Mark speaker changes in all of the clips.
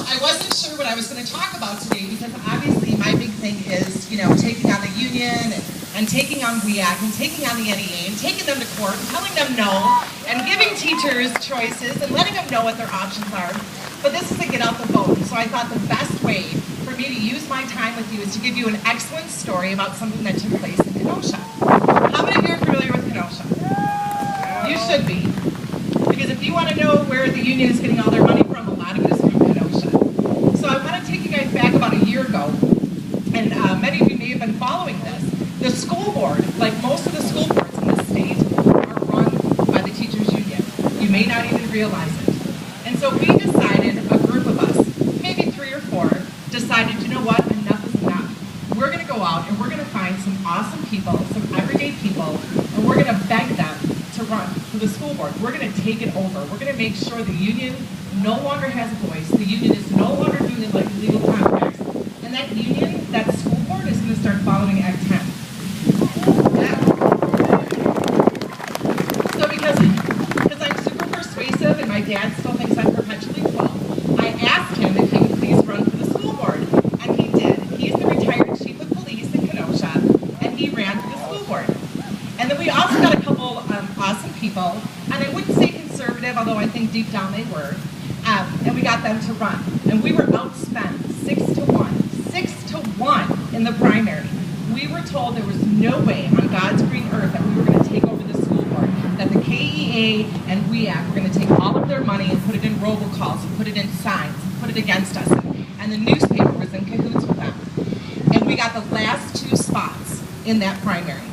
Speaker 1: I wasn't sure what I was going to talk about today because obviously my big thing is, taking on the union and taking on WEAC and taking on the NEA and taking them to court and telling them no and giving teachers choices and letting them know what their options are. But this is to get out the vote. So I thought the best way for me to use my time with you is to give you an excellent story about something that took place in Kenosha. How many of you are familiar with Kenosha? You should be. Because if you want to know where the union is getting all their money from, a lot of it is from Kenosha. So I want to take you guys back about a year ago, and many of you may have been following this. The school board, like most of the school boards in the state, are run by the teachers' union. You may not even realize it. And so we decided, a group of us, maybe 3 or 4, decided, you know what, enough is enough. We're going to go out and we're going to find some awesome people, some everyday people, and we're going to beg them to run for the school board. We're going to take it over. We're going to make sure the union no longer has a voice. The union is no longer doing the legal contracts. And that union, that school board is going to start following Act 10. Yeah. So because I'm super persuasive and my dad still thinks I'm perpetually 12, I asked him if he would please run for the school board. And he did. He's the retired chief of police in Kenosha, and he ran for the school board. And then we also got a couple awesome people, and I wouldn't say conservative, although I think deep down they were, and we got them to run. And we were outspent 6-1 in the primary. We were told there was no way on God's green earth that we were going to take over the school board, that the KEA and WEAC were going to take all of their money and put it in robocalls and put it in signs and put it against us. And the newspaper was in cahoots with them. And we got the last 2 spots in that primary.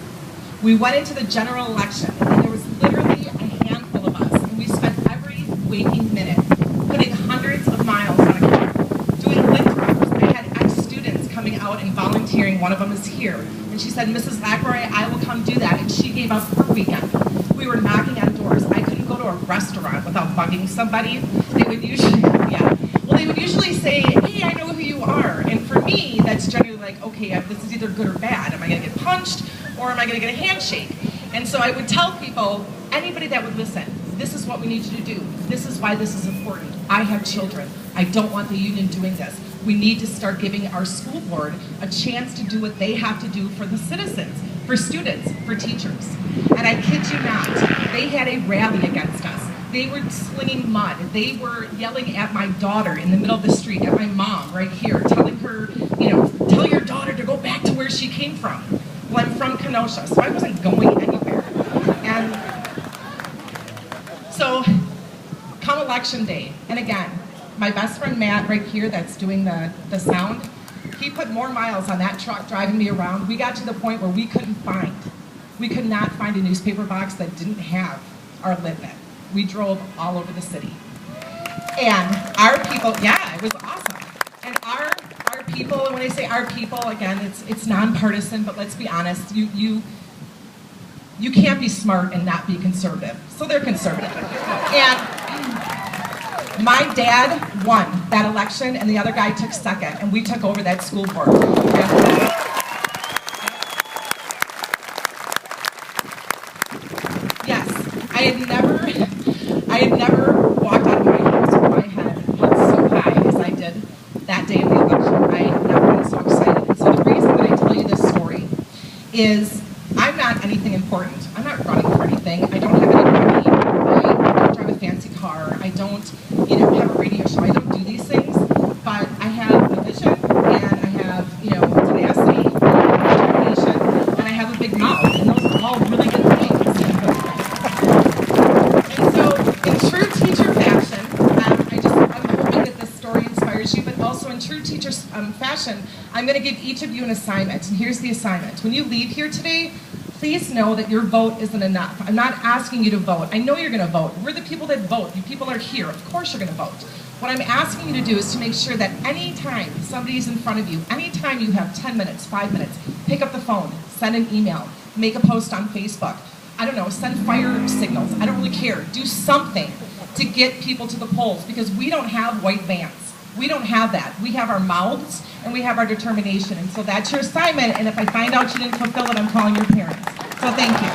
Speaker 1: We went into the general election, and there was literally a handful of us, and we spent every waking minute putting hundreds of miles on a car, doing lint runs. I had ex-students coming out and volunteering. One of them is here, and she said, Mrs. Lacroix, I will come do that, and she gave up her weekend. We were knocking on doors. I couldn't go to a restaurant without bugging somebody. They would usually, they would usually say, hey, I know who you are, and for me, that's generally like, okay, this is either good or bad. Am I going to get punched? Or am I going to get a handshake? And so I would tell people, anybody that would listen, this is what we need you to do. This is why this is important. I have children. I don't want the union doing this. We need to start giving our school board a chance to do what they have to do for the citizens, for students, for teachers. And I kid you not, they had a rally against us. They were slinging mud. They were yelling at my daughter in the middle of the street, at my mom right here, telling her, tell your daughter to go back to where she came from. Well, I'm from Kenosha, so I wasn't going anywhere. And so, come election day, and again, my best friend Matt right here that's doing the sound, he put more miles on that truck driving me around. We got to the point where we could not find a newspaper box that didn't have our lid in it. We drove all over the city. And our people, it was awesome. And our people, and when I say our people, again, it's nonpartisan, but let's be honest, you can't be smart and not be conservative. So they're conservative. And my dad won that election, and the other guy took second, and we took over that school board. Yes, I had never walked out of my house with my head held so high as I did that day of the election. I had never been so excited. And so the reason that I tell you this story is I'm not anything important. I'm not running for anything. I don't have any money. I don't drive a fancy car. I don't, have a radio show. I don't do these things. But I have a vision, and I have, tenacity, and determination, and I have a big mouth. And those are all really good things. And so, in true teacher fashion, I'm hoping that this story inspires you, but also in true teacher fashion, I'm going to give each of you an assignment. And here's the assignment. When you leave here today, please know that your vote isn't enough. I'm not asking you to vote. I know you're going to vote. We're the people that vote. You people are here. Of course you're going to vote. What I'm asking you to do is to make sure that anytime somebody's in front of you, anytime you have 10 minutes, 5 minutes, pick up the phone, send an email, make a post on Facebook, I don't know, send fire signals. I don't really care. Do something to get people to the polls, because we don't have white vans. We don't have that. We have our mouths and we have our determination. And so that's your assignment. And if I find out you didn't fulfill it, I'm calling your parents. So thank you.